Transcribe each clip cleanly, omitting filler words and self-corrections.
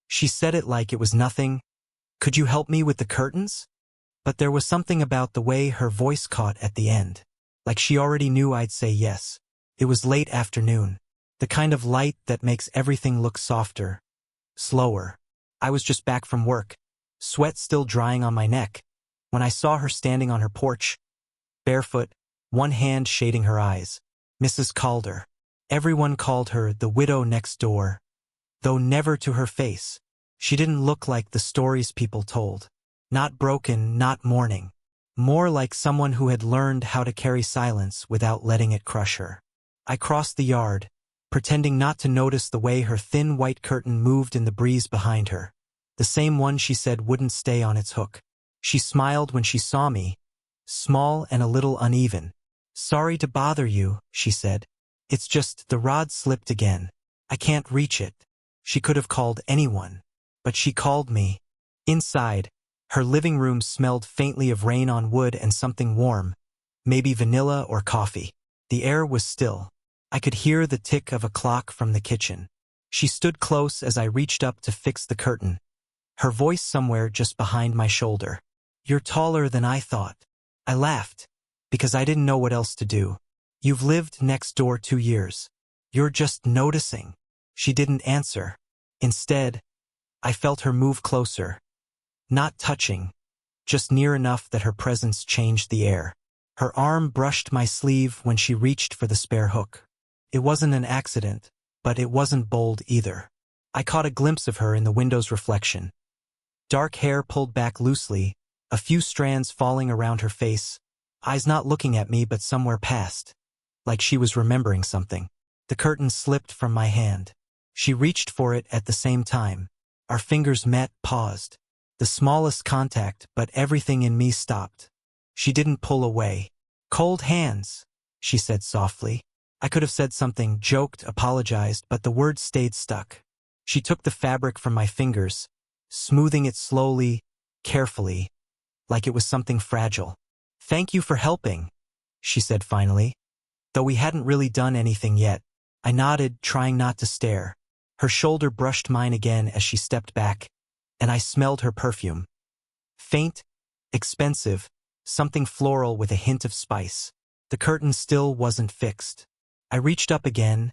She said it like it was nothing. Could you help me with the curtains? But there was something about the way her voice caught at the end. Like she already knew I'd say yes. It was late afternoon. The kind of light that makes everything look softer. Slower. I was just back from work, sweat still drying on my neck, when I saw her standing on her porch, barefoot, one hand shading her eyes. Mrs. Calder. Everyone called her the widow next door, though never to her face. She didn't look like the stories people told. Not broken, not mourning. More like someone who had learned how to carry silence without letting it crush her. I crossed the yard, pretending not to notice the way her thin white curtain moved in the breeze behind her. The same one she said wouldn't stay on its hook. She smiled when she saw me, small and a little uneven. "Sorry to bother you," she said. "It's just the rod slipped again. I can't reach it." She could have called anyone, but she called me. Inside, her living room smelled faintly of rain on wood and something warm, maybe vanilla or coffee. The air was still. I could hear the tick of a clock from the kitchen. She stood close as I reached up to fix the curtain, her voice somewhere just behind my shoulder. "You're taller than I thought." I laughed, because I didn't know what else to do. "You've lived next door 2 years. You're just noticing." She didn't answer. Instead, I felt her move closer. Not touching, just near enough that her presence changed the air. Her arm brushed my sleeve when she reached for the spare hook. It wasn't an accident, but it wasn't bold either. I caught a glimpse of her in the window's reflection. Dark hair pulled back loosely, a few strands falling around her face, eyes not looking at me but somewhere past, like she was remembering something. The curtain slipped from my hand. She reached for it at the same time. Our fingers met, paused. The smallest contact, but everything in me stopped. She didn't pull away. "Cold hands," she said softly. I could have said something, joked, apologized, but the words stayed stuck. She took the fabric from my fingers, smoothing it slowly, carefully, like it was something fragile. "Thank you for helping," she said finally. Though we hadn't really done anything yet, I nodded, trying not to stare. Her shoulder brushed mine again as she stepped back, and I smelled her perfume. Faint, expensive, something floral with a hint of spice. The curtain still wasn't fixed. I reached up again,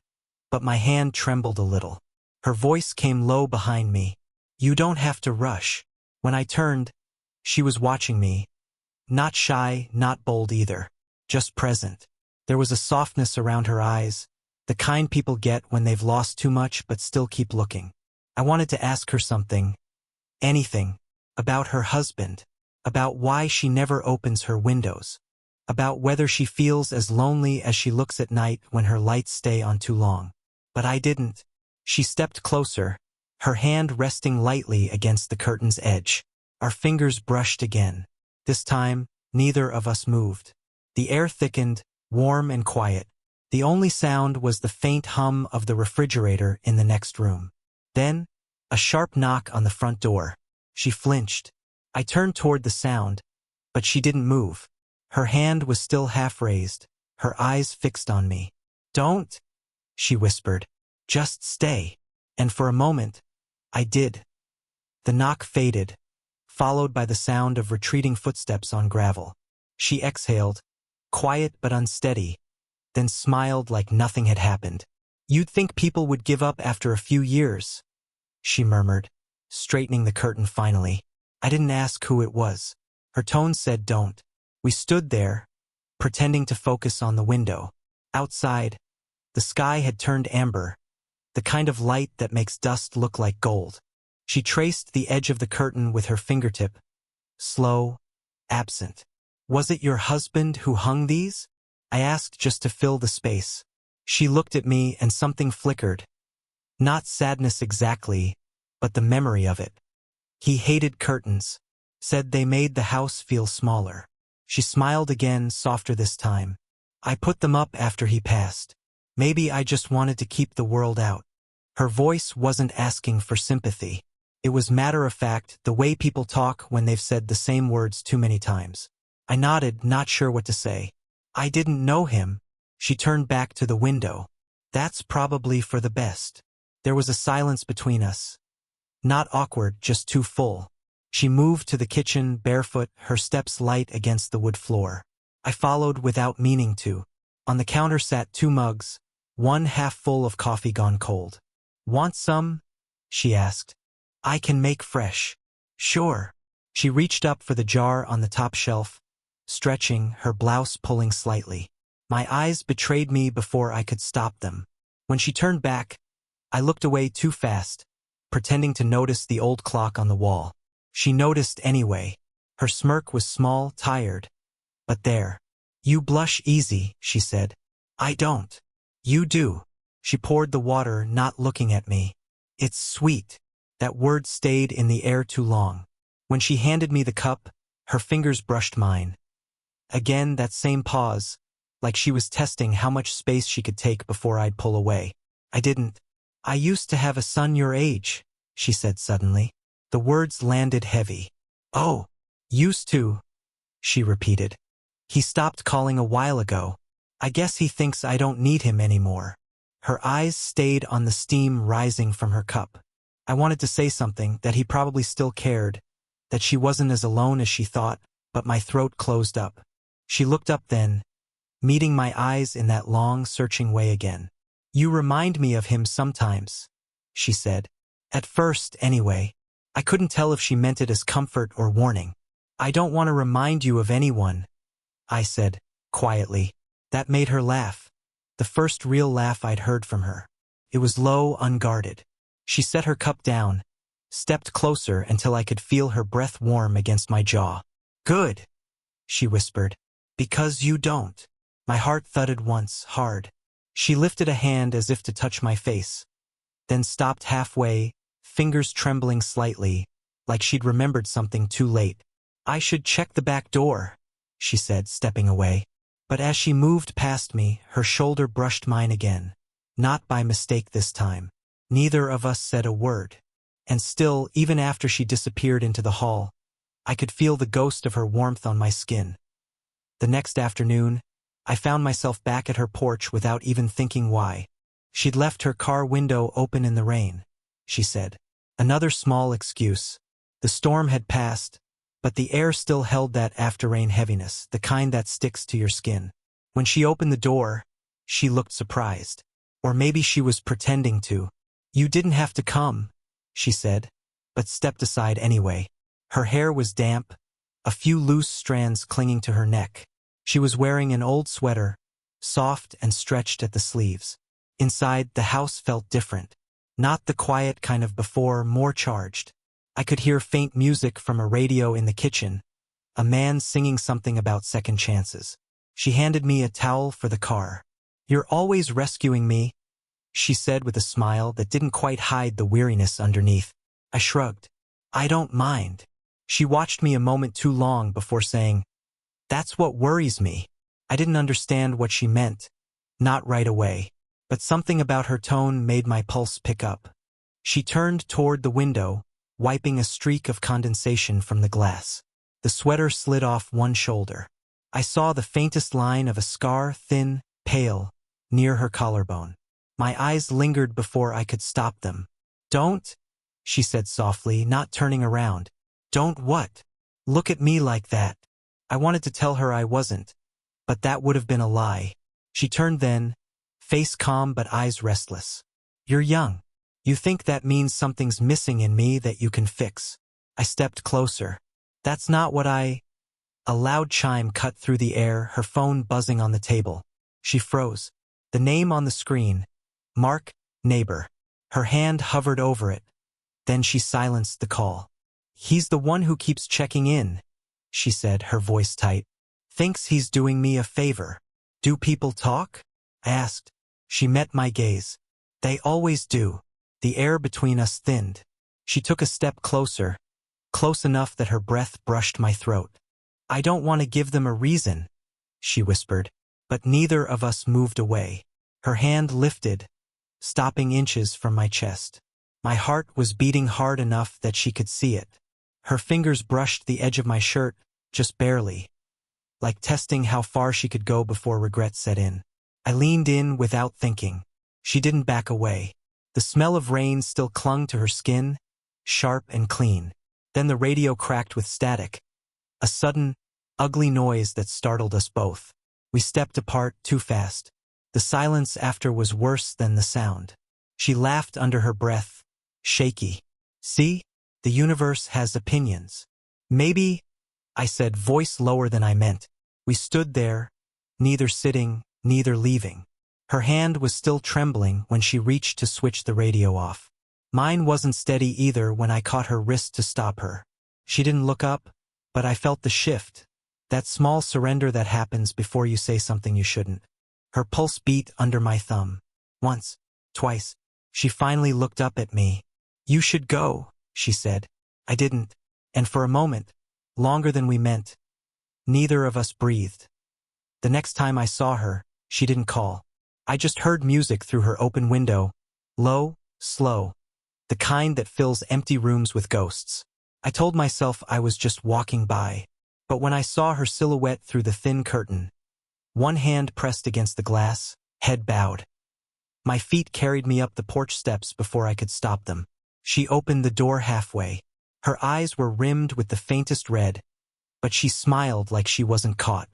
but my hand trembled a little. Her voice came low behind me. "You don't have to rush." When I turned, she was watching me. Not shy, not bold either. Just present. There was a softness around her eyes, the kind people get when they've lost too much but still keep looking. I wanted to ask her something. Anything. About her husband. About why she never opens her windows. About whether she feels as lonely as she looks at night when her lights stay on too long. But I didn't. She stepped closer, her hand resting lightly against the curtain's edge. Our fingers brushed again. This time, neither of us moved. The air thickened, warm and quiet. The only sound was the faint hum of the refrigerator in the next room. Then, a sharp knock on the front door. She flinched. I turned toward the sound, but she didn't move. Her hand was still half raised, her eyes fixed on me. "Don't," she whispered. "Just stay." And for a moment, I did. The knock faded, followed by the sound of retreating footsteps on gravel. She exhaled, quiet but unsteady, then smiled like nothing had happened. "You'd think people would give up after a few years," she murmured, straightening the curtain finally. I didn't ask who it was. Her tone said don't. We stood there, pretending to focus on the window. Outside, the sky had turned amber, the kind of light that makes dust look like gold. She traced the edge of the curtain with her fingertip, slow, absent. "Was it your husband who hung these?" I asked just to fill the space. She looked at me and something flickered. Not sadness exactly, but the memory of it. "He hated curtains, said they made the house feel smaller." She smiled again, softer this time. "I put them up after he passed. Maybe I just wanted to keep the world out." Her voice wasn't asking for sympathy. It was matter of fact, the way people talk when they've said the same words too many times. I nodded, not sure what to say. "I didn't know him." She turned back to the window. "That's probably for the best." There was a silence between us. Not awkward, just too full. She moved to the kitchen, barefoot, her steps light against the wood floor. I followed without meaning to. On the counter sat 2 mugs, one half full of coffee gone cold. "Want some?" she asked. "I can make fresh." "Sure." She reached up for the jar on the top shelf, stretching, her blouse pulling slightly. My eyes betrayed me before I could stop them. When she turned back, I looked away too fast, pretending to notice the old clock on the wall. She noticed anyway. Her smirk was small, tired. But there. "You blush easy," she said. "I don't." "You do." She poured the water, not looking at me. "It's sweet." That word stayed in the air too long. When she handed me the cup, her fingers brushed mine. Again that same pause, like she was testing how much space she could take before I'd pull away. I didn't. "I used to have a son your age," she said suddenly. The words landed heavy. "Oh, used to," she repeated. "He stopped calling a while ago. I guess he thinks I don't need him anymore." Her eyes stayed on the steam rising from her cup. I wanted to say something, that he probably still cared, that she wasn't as alone as she thought, but my throat closed up. She looked up then, meeting my eyes in that long, searching way again. "You remind me of him sometimes," she said. At first, anyway. I couldn't tell if she meant it as comfort or warning. "I don't want to remind you of anyone," I said, quietly. That made her laugh. The first real laugh I'd heard from her. It was low, unguarded. She set her cup down, stepped closer until I could feel her breath warm against my jaw. "Good," she whispered. "Because you don't." My heart thudded once, hard. She lifted a hand as if to touch my face, then stopped halfway, fingers trembling slightly, like she'd remembered something too late. "I should check the back door," she said, stepping away. But as she moved past me, her shoulder brushed mine again. Not by mistake this time. Neither of us said a word. And still, even after she disappeared into the hall, I could feel the ghost of her warmth on my skin. The next afternoon, I found myself back at her porch without even thinking why. She'd left her car window open in the rain, she said. Another small excuse. The storm had passed, but the air still held that after-rain heaviness, the kind that sticks to your skin. When she opened the door, she looked surprised. Or maybe she was pretending to. "You didn't have to come," she said, but stepped aside anyway. Her hair was damp, a few loose strands clinging to her neck. She was wearing an old sweater, soft and stretched at the sleeves. Inside, the house felt different. Not the quiet kind of before, more charged. I could hear faint music from a radio in the kitchen, a man singing something about second chances. She handed me a towel for the car. "You're always rescuing me," she said with a smile that didn't quite hide the weariness underneath. I shrugged. "I don't mind." She watched me a moment too long before saying, "That's what worries me." I didn't understand what she meant, not right away, but something about her tone made my pulse pick up. She turned toward the window, wiping a streak of condensation from the glass. The sweater slid off one shoulder. I saw the faintest line of a scar, thin, pale, near her collarbone. My eyes lingered before I could stop them. "Don't," she said softly, not turning around. "Don't what? Look at me like that." I wanted to tell her I wasn't, but that would have been a lie. She turned then, face calm but eyes restless. "You're young. You think that means something's missing in me that you can fix." I stepped closer. "That's not what I—" A loud chime cut through the air, her phone buzzing on the table. She froze. The name on the screen, Mark, neighbor. Her hand hovered over it. Then she silenced the call. "He's the one who keeps checking in," she said, her voice tight. "Thinks he's doing me a favor." "Do people talk?" I asked. She met my gaze. "They always do." The air between us thinned. She took a step closer, close enough that her breath brushed my throat. "I don't want to give them a reason," she whispered, but neither of us moved away. Her hand lifted, stopping inches from my chest. My heart was beating hard enough that she could see it. Her fingers brushed the edge of my shirt, just barely, like testing how far she could go before regret set in. I leaned in without thinking. She didn't back away. The smell of rain still clung to her skin, sharp and clean. Then the radio cracked with static. A sudden, ugly noise that startled us both. We stepped apart too fast. The silence after was worse than the sound. She laughed under her breath, shaky. See? The universe has opinions. Maybe, I said, voice lower than I meant. We stood there, neither sitting, neither leaving. Her hand was still trembling when she reached to switch the radio off. Mine wasn't steady either when I caught her wrist to stop her. She didn't look up, but I felt the shift, that small surrender that happens before you say something you shouldn't. Her pulse beat under my thumb. Once, twice. She finally looked up at me. You should go, she said. I didn't, and for a moment, longer than we meant, neither of us breathed. The next time I saw her, she didn't call. I just heard music through her open window, low, slow, the kind that fills empty rooms with ghosts. I told myself I was just walking by, but when I saw her silhouette through the thin curtain, one hand pressed against the glass, head bowed. My feet carried me up the porch steps before I could stop them. She opened the door halfway. Her eyes were rimmed with the faintest red, but she smiled like she wasn't caught.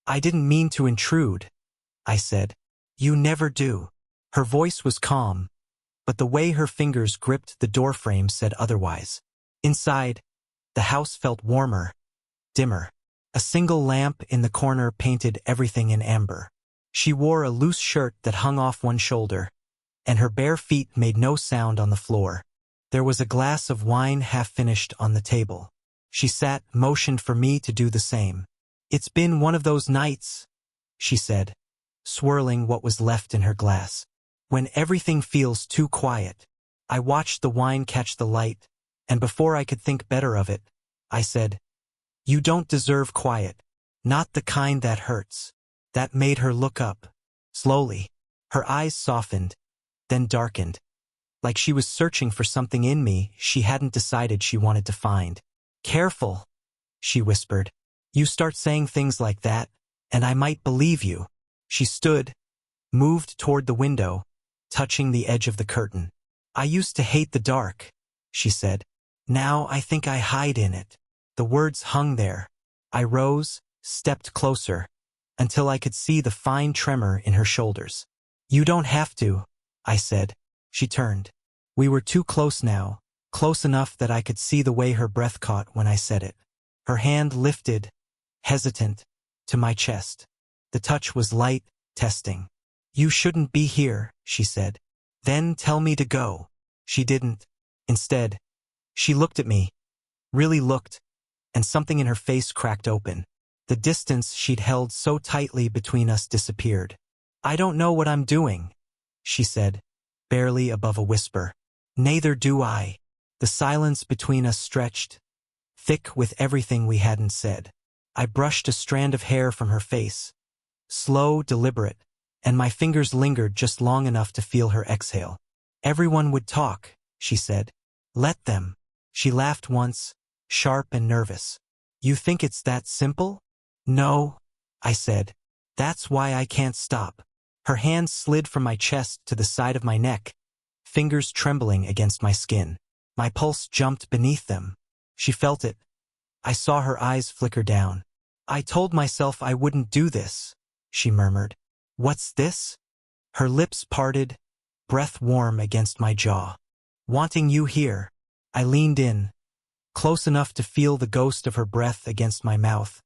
I didn't mean to intrude, I said. You never do. Her voice was calm, but the way her fingers gripped the doorframe said otherwise. Inside, the house felt warmer, dimmer. A single lamp in the corner painted everything in amber. She wore a loose shirt that hung off one shoulder, and her bare feet made no sound on the floor. There was a glass of wine half-finished on the table. She sat, motioned for me to do the same. It's been one of those nights, she said, swirling what was left in her glass. When everything feels too quiet. I watched the wine catch the light, and before I could think better of it, I said, You don't deserve quiet. Not the kind that hurts. That made her look up. Slowly. Her eyes softened, then darkened. Like she was searching for something in me she hadn't decided she wanted to find. Careful, she whispered. You start saying things like that, and I might believe you. She stood, moved toward the window, touching the edge of the curtain. I used to hate the dark, she said. Now I think I hide in it. The words hung there. I rose, stepped closer, until I could see the fine tremor in her shoulders. You don't have to, I said. She turned. We were too close now, close enough that I could see the way her breath caught when I said it. Her hand lifted, hesitant, to my chest. The touch was light, testing. You shouldn't be here, she said. Then tell me to go. She didn't. Instead, she looked at me, really looked, and something in her face cracked open. The distance she'd held so tightly between us disappeared. I don't know what I'm doing, she said, barely above a whisper. Neither do I. The silence between us stretched, thick with everything we hadn't said. I brushed a strand of hair from her face, slow, deliberate, and my fingers lingered just long enough to feel her exhale. Everyone would talk, she said. Let them. She laughed once, sharp and nervous. You think it's that simple? No, I said. That's why I can't stop. Her hands slid from my chest to the side of my neck, fingers trembling against my skin. My pulse jumped beneath them. She felt it. I saw her eyes flicker down. I told myself I wouldn't do this, she murmured. What's this? Her lips parted, breath warm against my jaw. Wanting you here. I leaned in, close enough to feel the ghost of her breath against my mouth,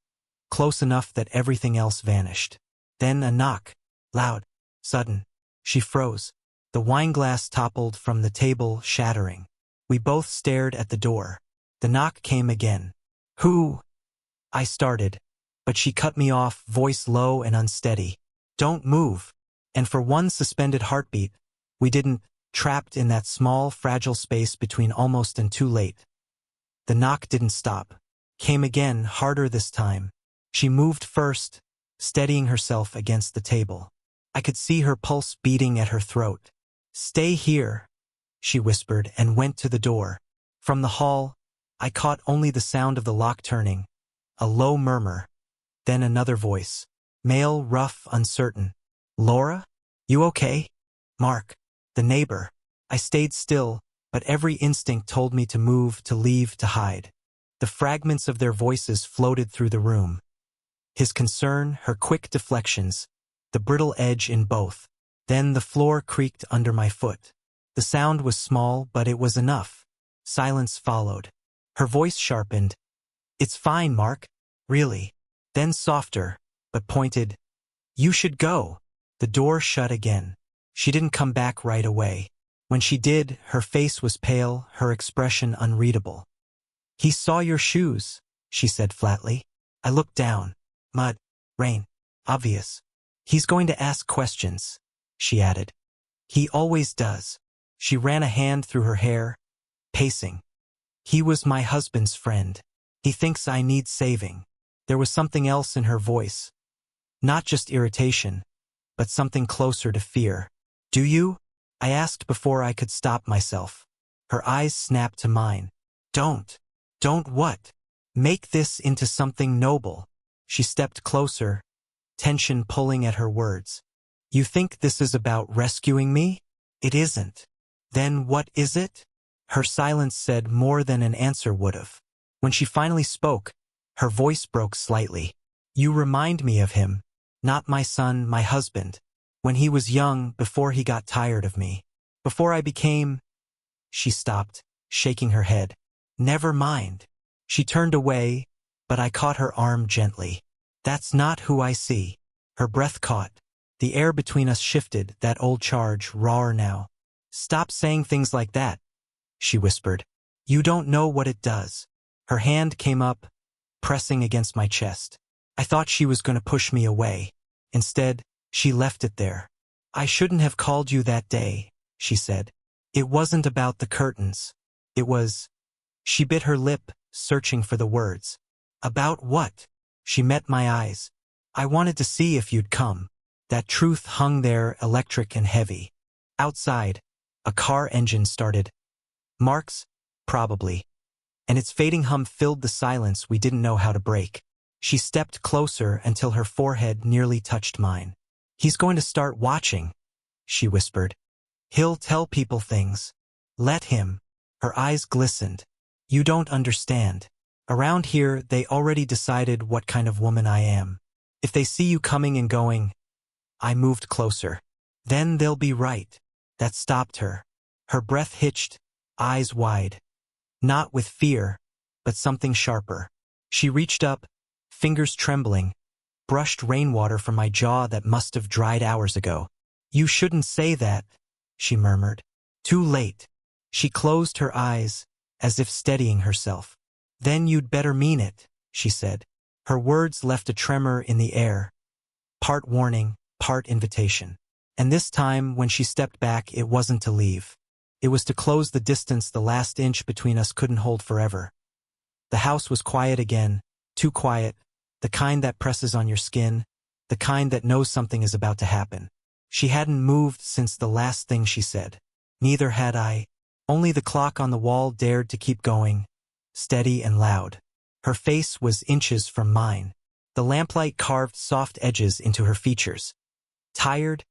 close enough that everything else vanished. Then a knock, loud, sudden. She froze. The wineglass toppled from the table, shattering. We both stared at the door. The knock came again. Who? I started, but she cut me off, voice low and unsteady. Don't move. And for one suspended heartbeat, we didn't, trapped in that small, fragile space between almost and too late. The knock didn't stop. Came again, harder this time. She moved first, steadying herself against the table. I could see her pulse beating at her throat. Stay here, she whispered and went to the door. From the hall, I caught only the sound of the lock turning, a low murmur, then another voice. Male, rough, uncertain. Laura? You okay? Mark, the neighbor. I stayed still, but every instinct told me to move, to leave, to hide. The fragments of their voices floated through the room. His concern, her quick deflections, the brittle edge in both. Then the floor creaked under my foot. The sound was small, but it was enough. Silence followed. Her voice sharpened. "It's fine, Mark. Really." Then softer, but pointed. "You should go." The door shut again. She didn't come back right away. When she did, her face was pale, her expression unreadable. "He saw your shoes," she said flatly. I looked down. Mud. Rain. Obvious. "He's going to ask questions," she added. "He always does." She ran a hand through her hair, pacing. "He was my husband's friend. He thinks I need saving." There was something else in her voice. Not just irritation, but something closer to fear. "Do you?" I asked before I could stop myself. Her eyes snapped to mine. "Don't." "Don't what?" "Make this into something noble." She stepped closer, tension pulling at her words. "You think this is about rescuing me? It isn't." "Then what is it?" Her silence said more than an answer would have. When she finally spoke, her voice broke slightly. "You remind me of him. Not my son, my husband. When he was young, before he got tired of me. Before I became—" She stopped, shaking her head. "Never mind." She turned away, but I caught her arm gently. "That's not who I see." Her breath caught. The air between us shifted, that old charge, rawer now. "Stop saying things like that," she whispered. "You don't know what it does." Her hand came up, pressing against my chest. I thought she was going to push me away. Instead, she left it there. "I shouldn't have called you that day," she said. "It wasn't about the curtains. It was—" She bit her lip, searching for the words. "About what?" She met my eyes. "I wanted to see if you'd come." That truth hung there, electric and heavy. Outside, a car engine started. Mark's? Probably. And its fading hum filled the silence we didn't know how to break. She stepped closer until her forehead nearly touched mine. "He's going to start watching," she whispered. "He'll tell people things. Let him." Her eyes glistened. "You don't understand. Around here, they already decided what kind of woman I am. If they see you coming and going—" I moved closer. "Then they'll be right." That stopped her. Her breath hitched, eyes wide. Not with fear, but something sharper. She reached up, fingers trembling, brushed rainwater from my jaw that must have dried hours ago. "You shouldn't say that," she murmured. "Too late." She closed her eyes, as if steadying herself. "Then you'd better mean it," she said. Her words left a tremor in the air, part warning, part invitation. And this time, when she stepped back, it wasn't to leave. It was to close the distance the last inch between us couldn't hold forever. The house was quiet again, too quiet, the kind that presses on your skin, the kind that knows something is about to happen. She hadn't moved since the last thing she said. Neither had I. Only the clock on the wall dared to keep going, steady and loud. Her face was inches from mine. The lamplight carved soft edges into her features. Tired,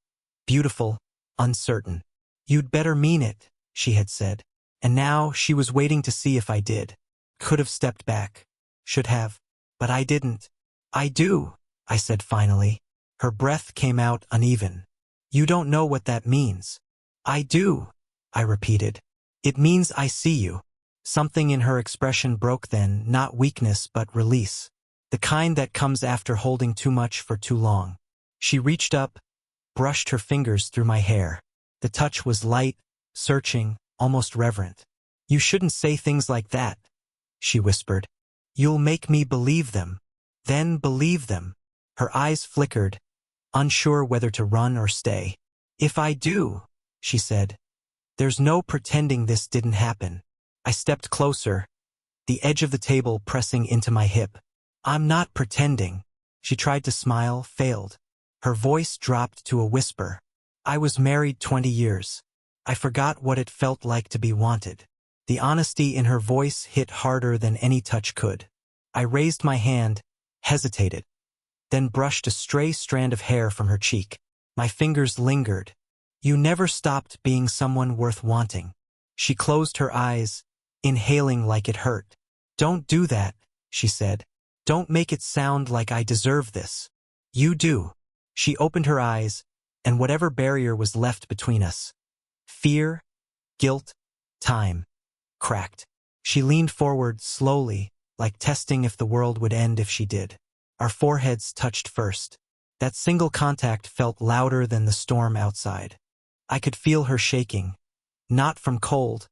beautiful, uncertain. "You'd better mean it," she had said. And now she was waiting to see if I did. Could have stepped back. Should have. But I didn't. "I do," I said finally. Her breath came out uneven. "You don't know what that means." "I do," I repeated. "It means I see you." Something in her expression broke then, not weakness but release. The kind that comes after holding too much for too long. She reached up, brushed her fingers through my hair. The touch was light, searching, almost reverent. "You shouldn't say things like that," she whispered. "You'll make me believe them." "Then believe them." Her eyes flickered, unsure whether to run or stay. "If I do," she said, "there's no pretending this didn't happen." I stepped closer, the edge of the table pressing into my hip. "I'm not pretending." She tried to smile, failed. Her voice dropped to a whisper. "I was married 20 years. I forgot what it felt like to be wanted." The honesty in her voice hit harder than any touch could. I raised my hand, hesitated, then brushed a stray strand of hair from her cheek. My fingers lingered. "You never stopped being someone worth wanting." She closed her eyes, inhaling like it hurt. "Don't do that," she said. "Don't make it sound like I deserve this." "You do." She opened her eyes, and whatever barrier was left between us, fear, guilt, time, cracked. She leaned forward slowly, like testing if the world would end if she did. Our foreheads touched first. That single contact felt louder than the storm outside. I could feel her shaking, not from cold,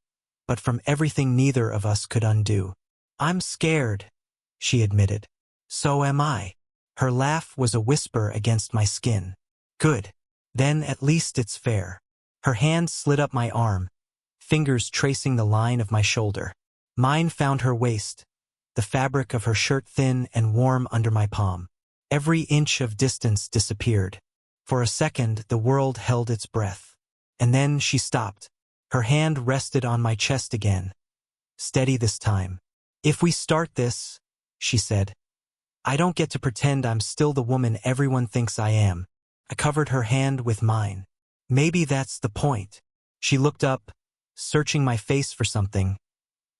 but from everything neither of us could undo. "I'm scared," she admitted. "So am I." Her laugh was a whisper against my skin. "Good. Then at least it's fair." Her hand slid up my arm, fingers tracing the line of my shoulder. Mine found her waist, the fabric of her shirt thin and warm under my palm. Every inch of distance disappeared. For a second, the world held its breath. And then she stopped. Her hand rested on my chest again. Steady this time. "If we start this," she said, "I don't get to pretend I'm still the woman everyone thinks I am." I covered her hand with mine. "Maybe that's the point." She looked up, searching my face for something.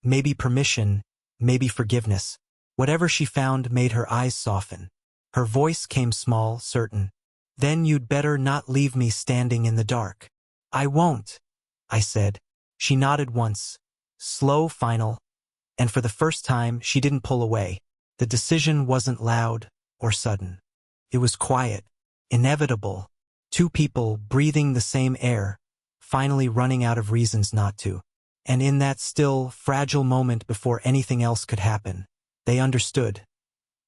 Maybe permission, maybe forgiveness. Whatever she found made her eyes soften. Her voice came small, certain. "Then you'd better not leave me standing in the dark." "I won't," I said. She nodded once, slow, final, and for the first time she didn't pull away. The decision wasn't loud or sudden. It was quiet, inevitable. Two people breathing the same air, finally running out of reasons not to. And in that still, fragile moment before anything else could happen, they understood.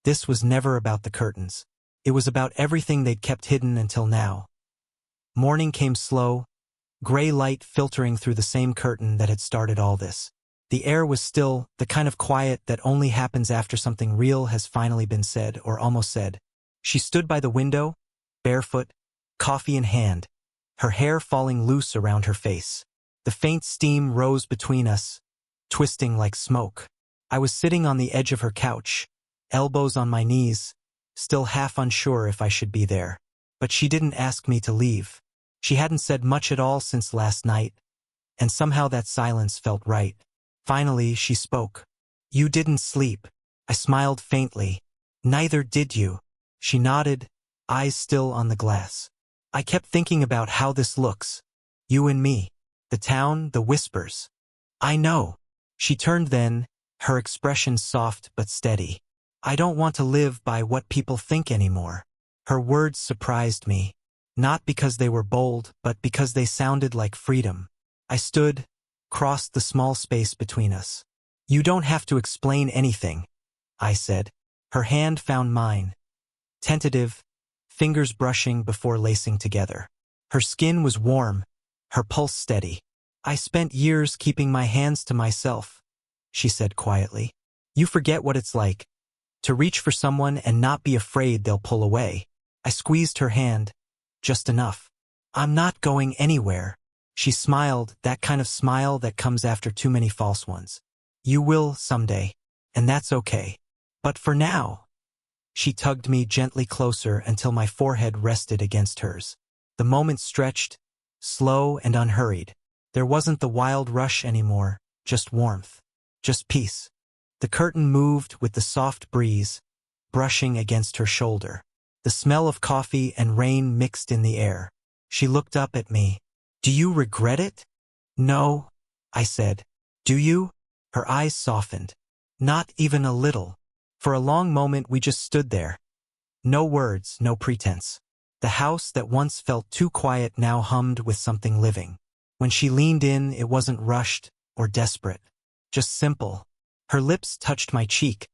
This was never about the curtains. It was about everything they'd kept hidden until now. Morning came slow, gray light filtering through the same curtain that had started all this. The air was still, the kind of quiet that only happens after something real has finally been said or almost said. She stood by the window, barefoot, coffee in hand, her hair falling loose around her face. The faint steam rose between us, twisting like smoke. I was sitting on the edge of her couch, elbows on my knees, still half unsure if I should be there. But she didn't ask me to leave. She hadn't said much at all since last night, and somehow that silence felt right. Finally, she spoke. "You didn't sleep." I smiled faintly. "Neither did you." She nodded, eyes still on the glass. "I kept thinking about how this looks. You and me. The town, the whispers." "I know." She turned then, her expression soft but steady. "I don't want to live by what people think anymore." Her words surprised me, not because they were bold, but because they sounded like freedom. I stood, crossed the small space between us. "You don't have to explain anything," I said. Her hand found mine, tentative, fingers brushing before lacing together. Her skin was warm, her pulse steady. "I spent years keeping my hands to myself," she said quietly. "You forget what it's like to reach for someone and not be afraid they'll pull away." I squeezed her hand, just enough. "I'm not going anywhere." She smiled, that kind of smile that comes after too many false ones. "You will someday, and that's okay. But for now." She tugged me gently closer until my forehead rested against hers. The moment stretched, slow and unhurried. There wasn't the wild rush anymore, just warmth, just peace. The curtain moved with the soft breeze, brushing against her shoulder. The smell of coffee and rain mixed in the air. She looked up at me. "Do you regret it?" "No," I said. "Do you?" Her eyes softened. "Not even a little." For a long moment we just stood there. No words, no pretense. The house that once felt too quiet now hummed with something living. When she leaned in, it wasn't rushed or desperate, just simple. Her lips touched my cheek,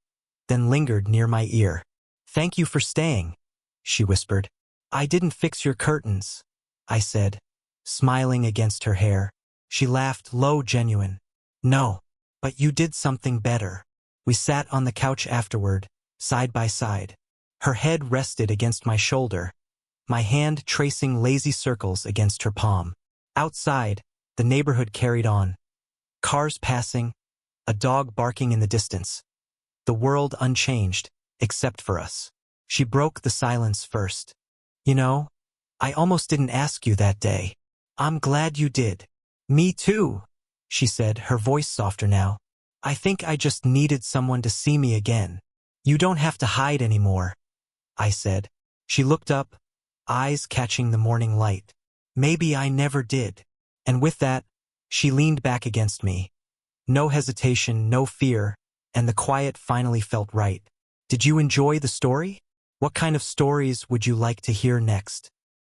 then lingered near my ear. "Thank you for staying," she whispered. "I didn't fix your curtains," I said, smiling against her hair. She laughed low, genuine. "No, but you did something better." We sat on the couch afterward, side by side. Her head rested against my shoulder, my hand tracing lazy circles against her palm. Outside, the neighborhood carried on. Cars passing, a dog barking in the distance. The world unchanged, except for us. She broke the silence first. "You know, I almost didn't ask you that day." "I'm glad you did." "Me too," she said, her voice softer now. I think I just needed someone to see me again. You don't have to hide anymore, I said. She looked up, eyes catching the morning light. Maybe I never did. And with that, she leaned back against me. No hesitation, no fear, and the quiet finally felt right. Did you enjoy the story? What kind of stories would you like to hear next?